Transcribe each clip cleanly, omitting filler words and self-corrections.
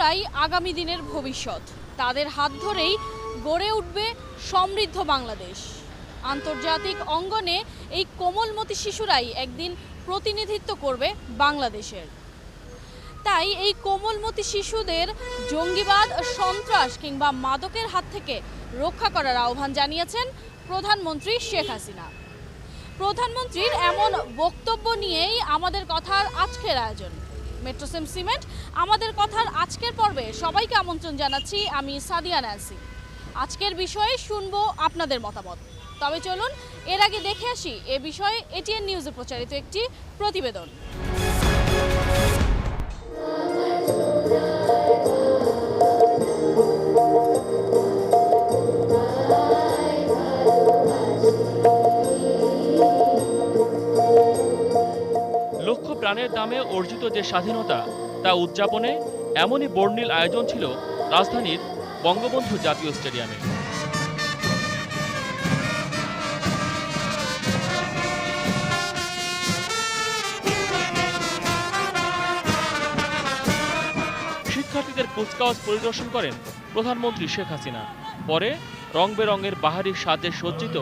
শিশুরাই আগামী দিনের ভবিষ্যৎ। তাদের হাত ধরেই গড়ে উঠবে সমৃদ্ধ বাংলাদেশ। আন্তর্জাতিক অঙ্গনে এই কোমলমতি শিশুরাই একদিন প্রতিনিধিত্ব করবে বাংলাদেশের। তাই এই কোমলমতি শিশুদের জঙ্গিবাদ, সন্ত্রাস কিংবা মাদকের হাত থেকে রক্ষা করার আহ্বান জানিয়েছেন প্রধানমন্ত্রী শেখ হাসিনা। প্রধানমন্ত্রীর এমন বক্তব্য নিয়েই আমাদের কথার আজকের আয়োজন। মেট্রোসেম সিমেন্ট আমাদের কথার আজকের পর্বে সবাইকে আমন্ত্রণ জানাচ্ছি। আমি সাদিয়া নাসি। আজকের বিষয়ে শুনবো আপনাদের মতামত। তবে চলুন এর আগে দেখে আসি এ বিষয়ে এটিএন নিউজে প্রচারিত একটি প্রতিবেদন। লক্ষ প্রাণের দামে অর্জিত যে স্বাধীনতা তা উদযাপনে এমনই বর্ণিল আয়োজন ছিল রাজধানীর বঙ্গবন্ধু জাতীয় স্টেডিয়ামে। শিক্ষার্থীদের কুচকাওয়াজ পরিদর্শন করেন প্রধানমন্ত্রী শেখ হাসিনা। পরে রং বেরঙের বাহারি সাজে সজ্জিত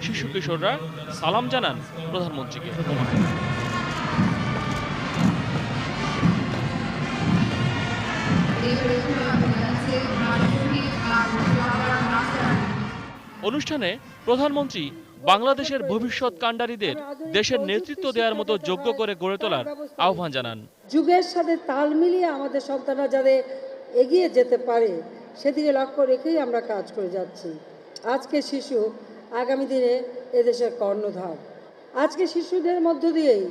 শিশু কিশোররা সালাম জানান প্রধানমন্ত্রীকে। অনুষ্ঠানে প্রধানমন্ত্রী বাংলাদেশের ভবিষ্যৎ কাণ্ডারীদের দেশের নেতৃত্ব দেওয়ার মতো যোগ্য করে গড়ে তোলার আহ্বান জানান। যুগের সাথে তাল মিলিয়ে আমাদের সন্তানরা যাতে এগিয়ে যেতে পারে সেদিকে লক্ষ্য রেখেই আমরা কাজ করে যাচ্ছি। আজকে শিশু আগামী দিনে এদেশের কর্ণধার। আজকে শিশুদের মধ্য দিয়েই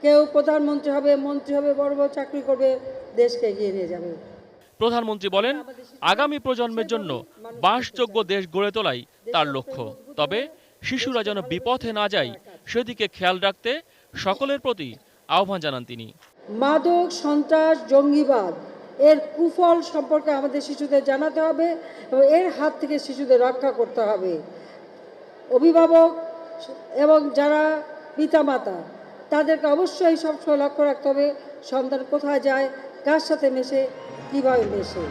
কেউ প্রধানমন্ত্রী হবে, মন্ত্রী হবে, বড় বড় চাকরি করবে, দেশকে এগিয়ে নিয়ে যাবে। প্রধানমন্ত্রী বলেন, আগামী প্রজন্মের জন্য বাসযোগ্য দেশ গড়ে তোলাই তার লক্ষ্য। তবে শিশুরা যেন বিপথে না যায় সেদিকে খেয়াল রাখতে সকলের প্রতি আহ্বান জানান তিনি। মাদক, সন্ত্রাস, জঙ্গিবাদ এর কুফল সম্পর্কে আমাদের শিশুদের জানাতে হবে এবং এর হাত থেকে শিশুদের রক্ষা করতে হবে। অভিভাবক এবং যারা পিতামাতা তাদেরকে অবশ্যই সবসময় লক্ষ্য রাখতে হবে সন্তান কোথায় যায়, কার সাথে মেশে, কীভাবে মেশে।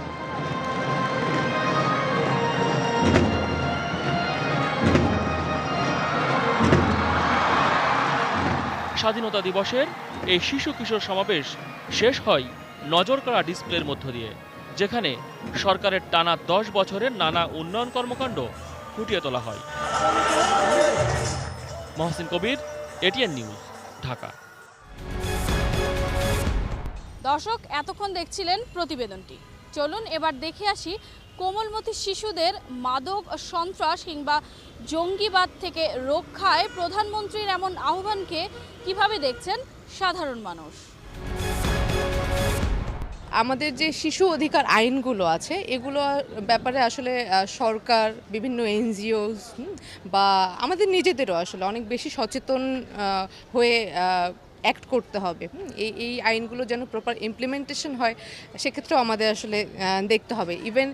স্বাধীনতা দিবসের এই শিশু কিশোর সমাবেশ শেষ হয় নজর কাড়া ডিসপ্লের মধ্য দিয়ে, যেখানে সরকারের টানা 10 বছরের নানা উন্নয়ন কর্মকাণ্ড ফুটিয়ে তোলা হয়। মহসিন কবির, এটিএন নিউজ, ঢাকা। দর্শক, এতক্ষণ দেখছিলেন প্রতিবেদনটি। চলুন এবার দেখে আসি কোমলমতি শিশুদের মাদক, সন্ত্রাস কিংবা জঙ্গিবাদ থেকে রক্ষায় প্রধানমন্ত্রীর এমন আহ্বানকে কিভাবে দেখছেন সাধারণ মানুষ। আমাদের যে শিশু অধিকার আইনগুলো আছে এগুলো ব্যাপারে আসলে সরকার, বিভিন্ন এনজিওস বা আমাদের নিজেদেরও আসলে অনেক বেশি সচেতন হয়ে অ্যাক্ট করতে হবে। এই আইনগুলো যেন প্রপার ইমপ্লিমেন্টেশন হয় সেক্ষেত্রেও আমাদের আসলে দেখতে হবে। ইভেন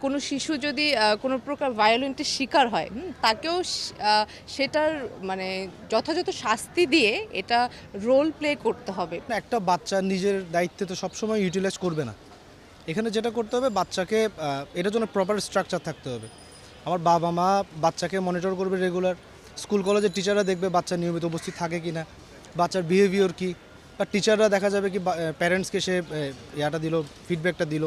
কোনো শিশু যদি কোনো প্রকার ভায়োলেন্টের শিকার হয় তাকেও সেটার মানে যথাযথ শাস্তি দিয়ে এটা রোল প্লে করতে হবে। একটা বাচ্চা নিজের দায়িত্বে তো সবসময় ইউটিলাইজ করবে না। এখানে যেটা করতে হবে, বাচ্চাকে এটার জন্য প্রপার স্ট্রাকচার থাকতে হবে। আমার বাবা মা বাচ্চাকে মনিটর করবে রেগুলার, স্কুল কলেজের টিচাররা দেখবে বাচ্চা নিয়মিত উপস্থিত থাকে কি না, বাচ্চার বিহেভিয়ার কী, বা টিচাররা দেখা যাবে কি প্যারেন্টসকে সে ইয়াটা দিল, ফিডব্যাকটা দিল।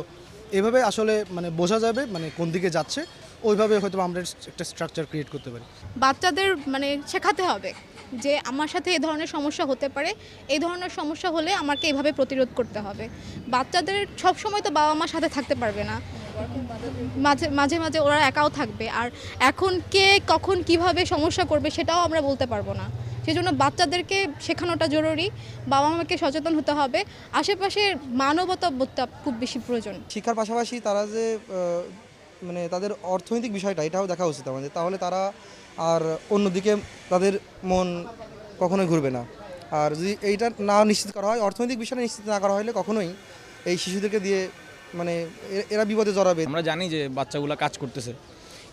এভাবে আসলে মানে বোঝা যাবে মানে কোন দিকে যাচ্ছে, ওইভাবে হয়তো আমরা একটা স্ট্রাকচার ক্রিয়েট করতে পারি। বাচ্চাদের মানে শেখাতে হবে যে আমার সাথে এই ধরনের সমস্যা হতে পারে, এই ধরনের সমস্যা হলে আমাকে এইভাবে প্রতিরোধ করতে হবে। বাচ্চাদের সব সময় তো বাবা মার সাথে থাকতে পারবে না, মাঝে মাঝে ওরা একাও থাকবে। আর এখন কে কখন কিভাবে সমস্যা করবে সেটাও আমরা বলতে পারবো না। সেজন্য বাচ্চাদেরকে শেখানোটা জরুরি, বাবা মাকে সচেতন হতে হবে, আশেপাশের মানবতাবোধটা খুব বেশি প্রয়োজন। শিক্ষার পাশাপাশি তারা যে মানে তাদের অর্থনৈতিক বিষয়টা এটাও দেখা উচিত আমাদের, তাহলে তারা আর অন্যদিকে তাদের মন কখনোই ঘুরবে না। আর যদি এইটা না নিশ্চিত করা হয়, অর্থনৈতিক বিষয়টা নিশ্চিত না করা হলে কখনোই এই শিশুদেরকে দিয়ে মানে এরা বিপদে জড়াবে। আমরা জানি যে বাচ্চাগুলো কাজ করতেছে,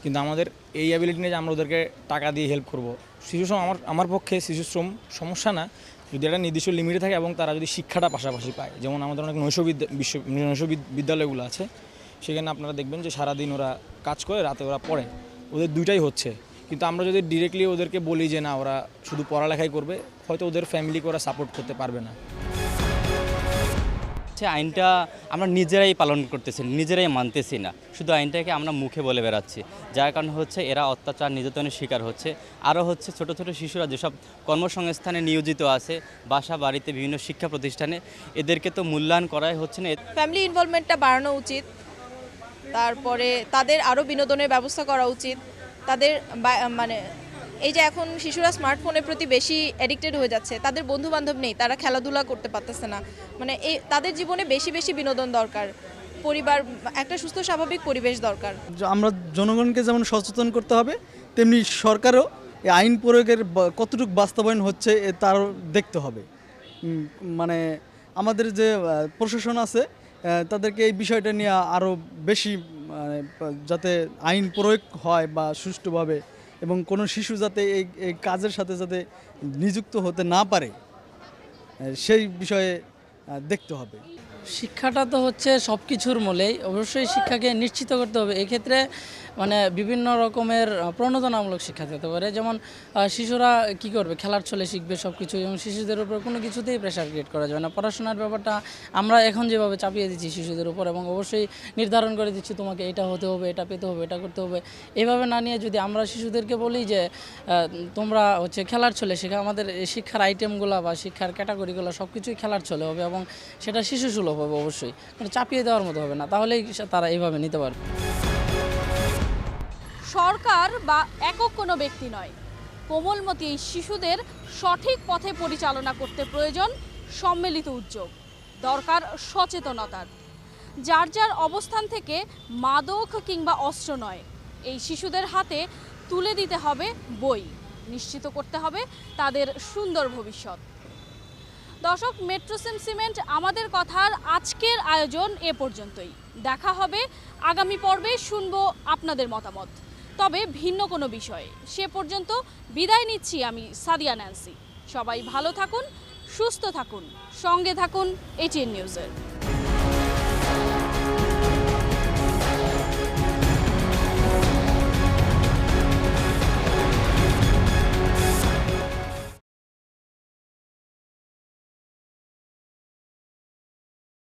কিন্তু আমাদের এই অ্যাবিলিটি নিয়ে যে আমরা ওদেরকে টাকা দিয়ে হেল্প করব, শিশু শ্রম আমার পক্ষে শিশু শ্রম সমস্যা না, যদি একটা নির্দিষ্ট লিমিটে থাকে এবং তারা যদি শিক্ষাটা পাশাপাশি পায়, যেমন আমাদের অনেক নৈশ বিদ্যালয়গুলো আছে, সেখানে আপনারা দেখবেন যে সারাদিন ওরা কাজ করে, রাতে ওরা পড়ে, ওদের দুইটাই হচ্ছে। কিন্তু আমরা যদি ডিরেক্টলি ওদেরকে বলি যে না ওরা শুধু পড়ালেখাই করবে, হয়তো ওদের ফ্যামিলিকে ওরা সাপোর্ট করতে পারবে না। আইনটা আমরা নিজেরাই পালন করতেছি, নিজেরাই মানতেছি না, শুধু আইনটাকে আমরা মুখে বলে বেড়াচ্ছি, যার কারণে হচ্ছে এরা অত্যাচার নির্যাতনের শিকার হচ্ছে। আরও হচ্ছে ছোট ছোট শিশুরা যেসব কর্মসংস্থানে নিয়োজিত আছে, বাসা বাড়িতে বিভিন্ন শিক্ষা প্রতিষ্ঠানে, এদেরকে তো মূল্যায়ন করাই হচ্ছে না। ফ্যামিলি ইনভলভমেন্টটা বাড়ানো উচিত, তারপরে তাদের আরও বিনোদনের ব্যবস্থা করা উচিত। তাদের মানে এই যে এখন শিশুরা স্মার্টফোনের প্রতি বেশি অ্যাডিক্টেড হয়ে যাচ্ছে, তাদের বন্ধু বান্ধব নেই, তারা খেলাধুলা করতে পারতেছে না, মানে এই তাদের জীবনে বেশি বেশি বিনোদন দরকার, পরিবার, একটা সুস্থ স্বাভাবিক পরিবেশ দরকার। আমরা জনগণকে যেমন সচেতন করতে হবে, তেমনি সরকারও এই আইন প্রয়োগের কতটুকু বাস্তবায়ন হচ্ছে তার দেখতে হবে। মানে আমাদের যে প্রশাসন আছে তাদেরকে এই বিষয়টা নিয়ে আরও বেশি যাতে আইন প্রয়োগ হয় বা সুষ্ঠুভাবে, এবং কোনো শিশু যাতে এই কাজের সাথে যাতে নিযুক্ত হতে না পারে সেই বিষয়ে দেখতে হবে। শিক্ষাটা তো হচ্ছে সব কিছুর মূলেই, অবশ্যই শিক্ষাকে নিশ্চিত করতে হবে। এক্ষেত্রে মানে বিভিন্ন রকমের প্রণোদনামূলক শিক্ষা দিতে পারে, যেমন শিশুরা কি করবে, খেলার ছলে শিখবে সব কিছু, এবং শিশুদের উপর কোনো কিছুতেই প্রেশার ক্রিয়েট করা যাবে না। পড়াশোনার ব্যাপারটা আমরা এখন যেভাবে চাপিয়ে দিচ্ছি শিশুদের উপর, এবং অবশ্যই নির্ধারণ করে দিচ্ছি তোমাকে এটা হতে হবে, এটা পেতে হবে, এটা করতে হবে, এভাবে না নিয়ে যদি আমরা শিশুদেরকে বলি যে তোমরা হচ্ছে খেলার ছলে শেখা, আমাদের শিক্ষার আইটেমগুলো বা শিক্ষার ক্যাটাগরিগুলো সব কিছুই খেলার ছলে হবে, এবং সেটা শিশু সুলভ হবে, অবশ্যই মানে চাপিয়ে দেওয়ার মতো হবে না, তাহলেই তারা এইভাবে নিতে পারবে। সরকার বা একক কোনো ব্যক্তি নয়, কোমলমতি এই শিশুদের সঠিক পথে পরিচালনা করতে প্রয়োজন সম্মিলিত উদ্যোগ, দরকার সচেতনতার। যার যার অবস্থান থেকে মাদক কিংবা অস্ত্র নয়, এই শিশুদের হাতে তুলে দিতে হবে বই, নিশ্চিত করতে হবে তাদের সুন্দর ভবিষ্যৎ। দর্শক, মেট্রোসেম সিমেন্ট আমাদের কথার আজকের আয়োজন এ পর্যন্তই। দেখা হবে আগামী পর্বে, শুনবো আপনাদের মতামত, তবে ভিন্ন কোনো বিষয়ে। সে পর্যন্ত বিদায় নিচ্ছি আমি সাদিয়া ন্যান্সি। সবাই ভালো থাকুন, সুস্থ থাকুন, সঙ্গে থাকুন এটিএন নিউজের।